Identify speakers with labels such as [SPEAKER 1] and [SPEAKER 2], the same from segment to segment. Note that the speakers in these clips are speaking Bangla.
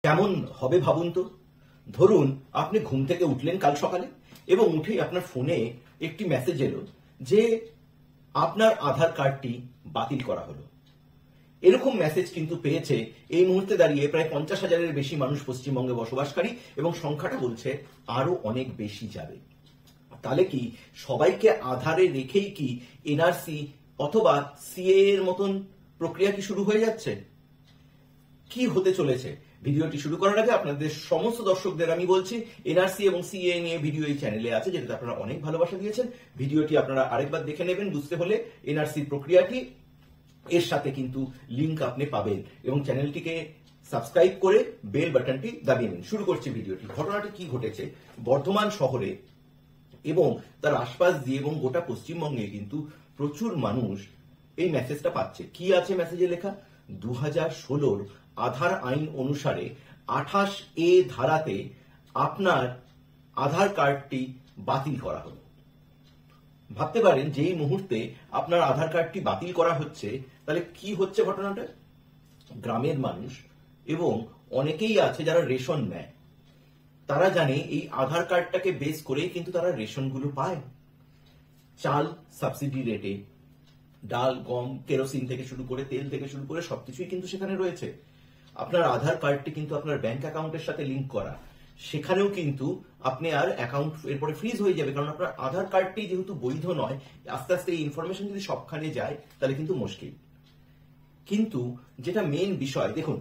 [SPEAKER 1] কেমন হবে ভাবুন তো। ধরুন আপনি ঘুম থেকে উঠলেন কাল সকালে এবং উঠেই আপনার ফোনে একটি মেসেজ এলো যে আপনার আধার কার্ডটি বাতিল করা হলো। এরকম মেসেজ কিন্তু পেয়েছে এই মুহূর্তে দাঁড়িয়ে প্রায় 50,000-এর বেশি মানুষ পশ্চিমবঙ্গে বসবাসকারী, এবং সংখ্যাটা বলছে আরো অনেক বেশি যাবে। তাহলে কি সবাইকে আধারে রেখেই কি এনআরসি অথবা সিএ এর মতন প্রক্রিয়া কি শুরু হয়ে যাচ্ছে? কি হতে চলেছে? ভিডিওটি শুরু করার আগে আপনাদের সমস্ত দর্শকদের আমি বলছি, এনআরসি এবং সিএ নিয়ে ভিডিও এই চ্যানেলে আছে, যেটাতে আপনারা অনেক ভালোবাসা দিয়েছেন। ভিডিওটি আপনারা আরেকবার দেখে নেবেন বুঝতে হলে। এনআরসি প্রক্রিয়াটি এর সাথে কিন্তু লিংক আপনি পাবেন, এবং চ্যানেলটিকে সাবস্ক্রাইব করে বেল বাটনটি দাবিয়ে নিন। শুরু করছি ভিডিওটি। ঘটনাটি কি ঘটেছে বর্ধমান শহরে এবং তার আশপাশ দিয়ে এবং গোটা পশ্চিমবঙ্গে কিন্তু প্রচুর মানুষ এই মেসেজটা পাচ্ছে। কি আছে মেসেজে লেখা? 2016 আধার আইন অনুসারে 28A ধারাতে আপনার আধার কার্ডটি বাতিল করা হলো। ভাবতে পারেন যেই মুহূর্তে আপনার আধার কার্ডটি বাতিল করা হচ্ছে, তাহলে কি হচ্ছে ঘটনাটা? গ্রামের মানুষ এবং অনেকেই আছে যারা রেশন নেয়, তারা জানে এই আধার কার্ডটাকে বেস করেই কিন্তু তারা রেশনগুলো পায়। চাল সাবসিডি রেটে, ডাল, গম, কেরোসিন থেকে শুরু করে, তেল থেকে শুরু করে সবকিছুই কিন্তু সেখানে রয়েছে। আপনার আধার কার্ডটি কিন্তু আপনার ব্যাংক অ্যাকাউন্টের সাথে লিংক করা, সেখানেও কিন্তু আপনি আর অ্যাকাউন্ট এরপরে ফ্রিজ হয়ে যাবে, কারণ আপনার আধার কার্ডটি যেহেতু বৈধ নয়। আস্তে আস্তে এই ইনফরমেশন যদি সবখানে যায় তাহলে কিন্তু মুশকিল। কিন্তু যেটা মেন বিষয়, দেখুন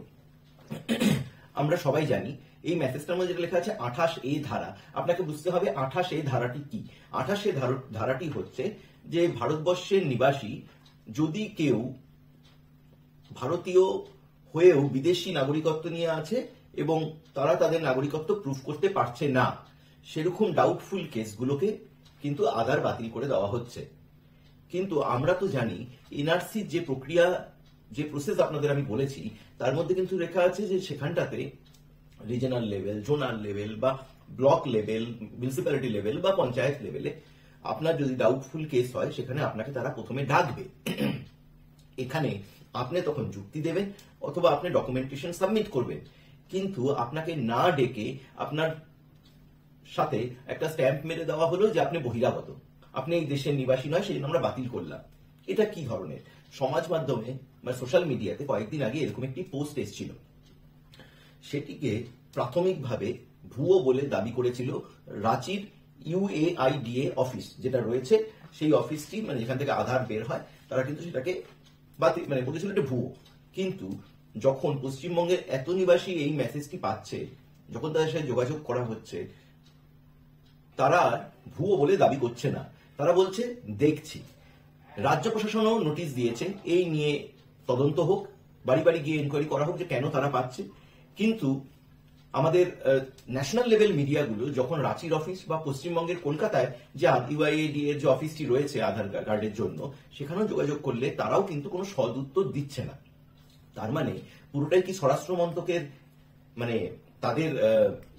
[SPEAKER 1] আমরা সবাই জানি এই মেসেজটার মধ্যে যেটা লেখা আছে 28A ধারা, আপনাকে বুঝতে হবে 28A ধারাটি কি। 28A ধারাটি হচ্ছে যে ভারতবর্ষের নিবাসী যদি কেউ ভারতীয় হয়েও বিদেশি নাগরিকত্ব নিয়ে আছে এবং তারা তাদের নাগরিকত্ব প্রুফ করতে পারছে না, সেরকম ডাউটফুল কেসগুলোকে কিন্তু আধার বাতিল করে দেওয়া হচ্ছে। কিন্তু আমরা তো জানি এনআরসির যে প্রক্রিয়া, যে প্রসেস আপনাদের আমি বলেছি, তার মধ্যে কিন্তু লেখা আছে যে সেখানটাতে রিজনাল লেভেল, জোনাল লেভেল বা ব্লক লেভেল, মিউনিসিপ্যালিটি লেভেল বা পঞ্চায়েত লেভেলে আপনার যদি ডাউটফুল কেস হয়, সেখানে আপনাকে তারা প্রথমে ডাকবে। এখানে আপনি তখন যুক্তি দেবেন অথবা আপনি ডকুমেন্টেশন সাবমিট করবেন, কিন্তু আপনাকে না ডেকে আপনার সাথে একটা স্ট্যাম্প মেরে দেওয়া হলো যে আপনি বহিরাগত, আপনি এই দেশের নিবাসী নয়, সেই জন্য আমরা বাতিল করলাম। এটা কি ধরনের? সমাজ মাধ্যমে বা সোশ্যাল মিডিয়াতে কয়েকদিন আগে এরকম একটি পোস্ট এসেছিল, সেটিকে প্রাথমিকভাবে ভুয়ো বলে দাবি করেছিল রাঁচির UAIDA অফিস যেটা রয়েছে, সেই অফিসটি মানে যেখান থেকে আধার বের হয়, তারা কিন্তু সেটাকে বাতিল মানে বলেছিল এটা ভুয়ো। কিন্তু যখন পশ্চিমবঙ্গের এত নিবাসী এই মেসেজটি পাচ্ছে, যখন তাদের সাথে যোগাযোগ করা হচ্ছে, তারা ভুয়ো বলে দাবি করছে না, তারা বলছে দেখছি। রাজ্য প্রশাসনও নোটিশ দিয়েছে এই নিয়ে তদন্ত হোক, বাড়ি বাড়ি গিয়ে ইনকোয়ারি করা হোক যে কেন তারা পাচ্ছে। কিন্তু আমাদের ন্যাশনাল লেভেল মিডিয়াগুলো যখন রাঁচির অফিস বা পশ্চিমবঙ্গের কলকাতায় যে UAIDA এর যে অফিসটি রয়েছে আধার কার্ডের জন্য, সেখানেও যোগাযোগ করলে তারাও কিন্তু কোনো সদ উত্তর দিচ্ছে না। তার মানে পুরোটাই কি স্বরাষ্ট্র মন্ত্রকের মানে তাদের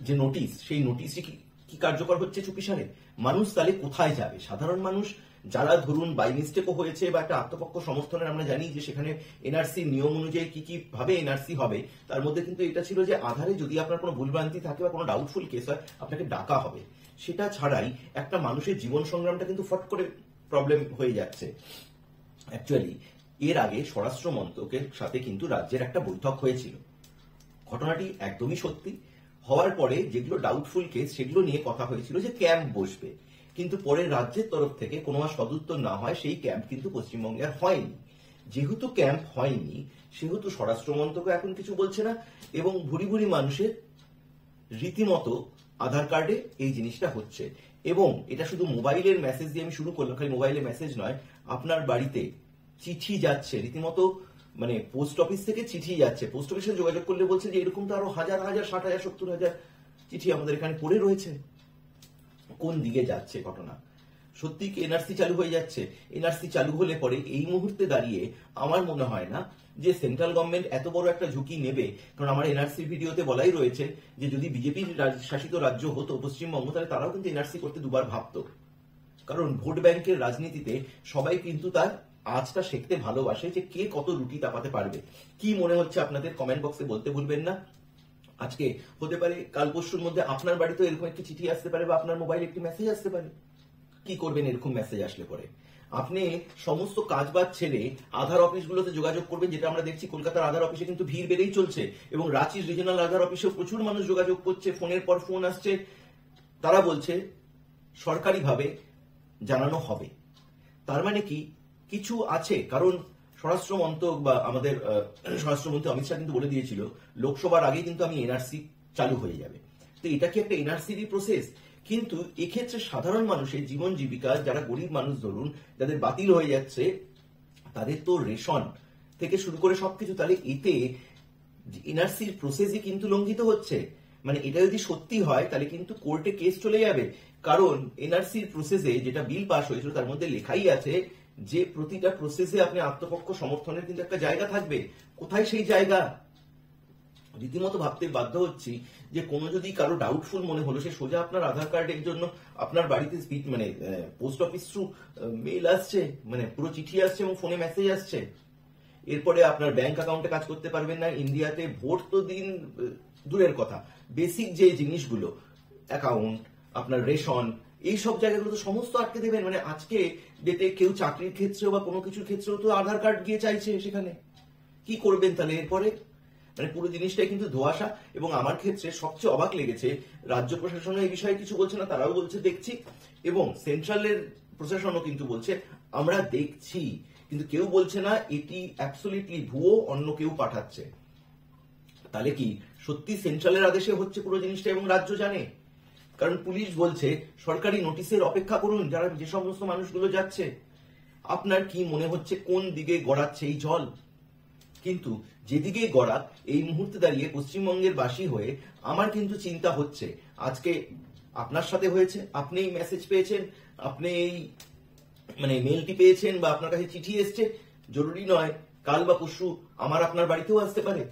[SPEAKER 1] যে নোটিশ, সেই নোটিশটি কি কার্যকর হচ্ছে চুপিসারে? মানুষ তাহলে কোথায় যাবে? সাধারণ মানুষ যারা ধরুন বাই মিস্টেকও হয়েছে বা একটা আত্মপক্ষ সমর্থনের, আমরা জানি যে সেখানে এনআরসি নিয়ম অনুযায়ী কি কি ভাবে এনআরসি হবে, তার মধ্যে কিন্তু এটা ছিল যে আধারে যদি আপনার কোনো ভুলভ্রান্তি থাকে বা কোনো ডাউটফুল কেস হয়, আপনাকে ডাকা হবে। সেটা ছাড়াই একটা মানুষের জীবন সংগ্রামটা কিন্তু ফট করে প্রবলেম হয়ে যাচ্ছে। অ্যাকচুয়ালি এর আগে স্বরাষ্ট্র মন্ত্রকের সাথে কিন্তু রাজ্যের একটা বৈঠক হয়েছিল, ঘটনাটি একদমই সত্যি। হওয়ার পরে যেগুলো ডাউটফুল কেস সেগুলো নিয়ে কথা হয়েছিল যে ক্যাম্প বসবে, কিন্তু পরে রাজ্যের তরফ থেকে কোনো আর সদুত্তর না হয়, সেই ক্যাম্প কিন্তু পশ্চিমবঙ্গে আর হয়নি। যেহেতু ক্যাম্প হয়নি, সেহেতু স্বরাষ্ট্র মন্ত্রক এখন কিছু বলছে না, এবং ভুরি ভুরি মানুষের রীতিমতো আধার কার্ডে এই জিনিসটা হচ্ছে। এবং এটা শুধু মোবাইলের মেসেজ দিয়ে আমি শুরু করলাম, খালি মোবাইলের মেসেজ নয়, আপনার বাড়িতে চিঠি যাচ্ছে রীতিমতো, মানে পোস্ট অফিস থেকে চিঠি যাচ্ছে। পোস্ট অফিসে যোগাযোগ করলে বলছে যে এরকম তো আরো হাজার হাজার, 60,000, 70,000 চিঠি আমাদের এখানে পড়ে রয়েছে। কোন দিকে যাচ্ছে ঘটনা? সত্যি কি এনআরসি চালু হয়ে যাচ্ছে? এনআরসি চালু হলে পরে এই মুহূর্তে দাঁড়িয়ে আমার মনে হয় না যে সেন্ট্রাল গভর্নমেন্ট এত বড় একটা ঝুঁকি নেবে, কারণ আমার এনআরসি ভিডিওতে বলাই রয়েছে যে যদি বিজেপি শাসিত রাজ্য হতো পশ্চিমবঙ্গ, তাহলে তারাও কিন্তু এনআরসি করতে দুবার ভাবতো, কারণ ভোট ব্যাংকের রাজনীতিতে সবাই কিন্তু তার আজটা শিখতে ভালোবাসে যে কে কত রুটি তাপাতে পারবে। কি মনে হচ্ছে আপনাদের? কমেন্ট বক্সে বলতে ভুলবেন না। আজকে হতে পারে কাল পরশুর মধ্যে আপনার বাড়িতে এরকম একটি চিঠি আসতে পারে বা আপনার মোবাইলে একটি মেসেজ আসতে পারে। কি করবেন এরকম মেসেজ আসলে পরে? আপনি সমস্ত কাজবাজ ছেড়ে আধার অফিসগুলোতে যোগাযোগ করবেন, যেটা আমরা দেখছি কলকাতার আধার অফিসে কিন্তু ভিড় বেড়েই চলছে, এবং রাঁচির রিজনাল আধার অফিসেও প্রচুর মানুষ যোগাযোগ করছে, ফোনের পর ফোন আসছে। তারা বলছে সরকারিভাবে জানানো হবে। তার মানে কি কিছু আছে, কারণ স্বরাষ্ট্র মন্ত্রক বা আমাদের স্বরাষ্ট্রমন্ত্রী অমিত শাহ কিন্তু বলে দিয়েছিল লোকসভার আগে কিন্তু আমি এনআরসি চালু হয়ে যাবে। তো এটা কি একটা এনআরসিরই প্রসেস? কিন্তু এক্ষেত্রে সাধারণ মানুষের জীবন জীবিকা, যারা গরিব মানুষ ধরুন, যাদের বাতিল হয়ে যাচ্ছে, তাদের তো রেশন থেকে শুরু করে সবকিছু, তাহলে এতে এনআরসির প্রসেসই কিন্তু লঙ্ঘিত হচ্ছে। মানে এটা যদি সত্যি হয় তাহলে কিন্তু কোর্টে কেস চলে যাবে, কারণ এনআরসির প্রসেসে যেটা বিল পাস হয়েছিল তার মধ্যে লেখাই আছে যে প্রতিটা প্রসেসে আপনি আত্মপক্ষ সমর্থনের কিন্তু একটা জায়গা থাকবে। কোথায় সেই জায়গা? রীতিমতো ভাবতে বাধ্য হচ্ছি যে কোনো যদি কারো ডাউটফুল মনে হলো, সে সোজা আপনার আধার কার্ডের জন্য আপনার বাড়িতে মানে পোস্ট অফিস থ্রু মেল আসছে, মানে পুরো চিঠি আসছে এবং ফোনে মেসেজ আসছে। এরপরে আপনার ব্যাংক অ্যাকাউন্টে কাজ করতে পারবেন না। ইন্ডিয়াতে ভোট তো দিন দূরের কথা, বেসিক যে জিনিসগুলো অ্যাকাউন্ট, আপনার রেশন, এই সব জায়গাগুলো তো সমস্ত আটকে দেবেন। মানে আজকে ডেটে কেউ চাকরির ক্ষেত্রেও বা কোনো কিছুর ক্ষেত্রেও তো আধার কার্ড গিয়ে চাইছে সেখানে। কি করবেন তাহলে এরপরে? মানে পুরো জিনিসটাই কিন্তু ধোঁয়াশা। এবং আমার ক্ষেত্রে সবচেয়ে অবাক লেগেছে, রাজ্য প্রশাসনও এই বিষয়ে কিছু বলছে না, তারাও বলছে দেখছি, এবং সেন্ট্রালের প্রশাসনও কিন্তু বলছে আমরা দেখছি, কিন্তু কেউ বলছে না এটি অ্যাবসলিউটলি ভুয়ো, অন্য কেউ পাঠাচ্ছে। তাহলে কি সত্যি সেন্ট্রালের আদেশে হচ্ছে পুরো জিনিসটা এবং রাজ্য জানে? কারণ পুলিশ বলছে সরকারি নোটিশের অপেক্ষা করুন যারা যে সমস্ত মানুষগুলো যাচ্ছে। আপনার কি মনে হচ্ছে কোন দিকে গড়াচ্ছে এই জল? কিন্তু যেদিকে গড়াক, এই মুহূর্তে দাঁড়িয়ে পশ্চিমবঙ্গের বাসী হয়ে আমার কিন্তু চিন্তা হচ্ছে, আজকে আপনার সাথে হয়েছে, আপনি এই মেসেজ পেয়েছেন, আপনি এই মানে মেলটি পেয়েছেন বা আপনার কাছে চিঠি এসছে, জরুরি নয় কাল বা পরশু আমার আপনার বাড়িতেও আসতে পারে।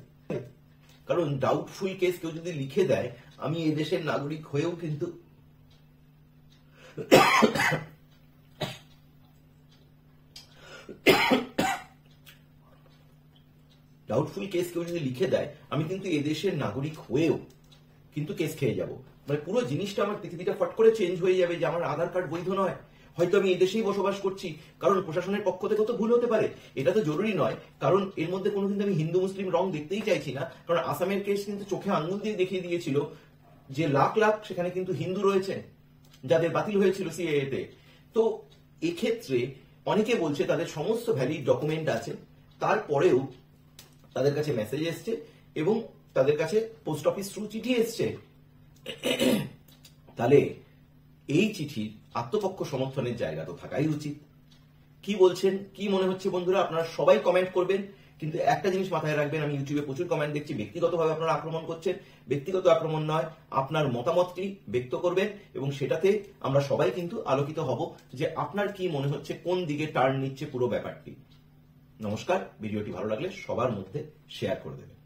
[SPEAKER 1] কারণ ডাউটফুল কেস কেউ যদি লিখে দেয়, আমি এই দেশের নাগরিক হয়েও কিন্তু ডাউটফুল কেস কেউ যদি লিখে দেয়, আমি কিন্তু এদেশের নাগরিক হয়েও কিন্তু কেস খেয়ে যাব। মানে পুরো জিনিসটা আমার পৃথিবীটা ফট করে চেঞ্জ হয়ে যাবে যে আমার আধার কার্ড বৈধ নয়, হয়তো আমি এই দেশেই বসবাস করছি। কারণ প্রশাসনের পক্ষ থেকে তো ভুল হতে পারে, এটা তো জরুরি নয়। কারণ এর মধ্যে কোনো কিন্তু আমি হিন্দু মুসলিম রং দেখতেই চাইছি না, কারণ আসামের কেস কিন্তু চোখে আঙুল দিয়ে দেখিয়ে দিয়েছিল যে লাখ লাখ সেখানে কিন্তু হিন্দু রয়েছে যাদের বাতিল হয়েছিল সিএএ তে। তো এক্ষেত্রে অনেকে বলছে তাদের সমস্ত ভ্যালিড ডকুমেন্ট আছে, তারপরেও তাদের কাছে মেসেজ এসছে এবং তাদের কাছে পোস্ট অফিস থ্রু চিঠি এসছে। তাহলে এই চিঠির আত্মপক্ষ সমর্থনের জায়গা তো থাকাই উচিত। কি বলছেন, কি মনে হচ্ছে বন্ধুরা? আপনারা সবাই কমেন্ট করবেন, কিন্তু একটা জিনিস মাথায় রাখবেন, আমি ইউটিউবে প্রচুর কমেন্ট দেখছি, ব্যক্তিগতভাবে আপনারা আক্রমণ করছেন। ব্যক্তিগত আক্রমণ নয়, আপনার মতামতটি ব্যক্ত করবেন এবং সেটাতে আমরা সবাই কিন্তু আলোকিত হব যে আপনার কি মনে হচ্ছে, কোন দিকে টার্ন নিচ্ছে পুরো ব্যাপারটি। নমস্কার, ভিডিওটি ভালো লাগলে সবার মধ্যে শেয়ার করে দেবেন।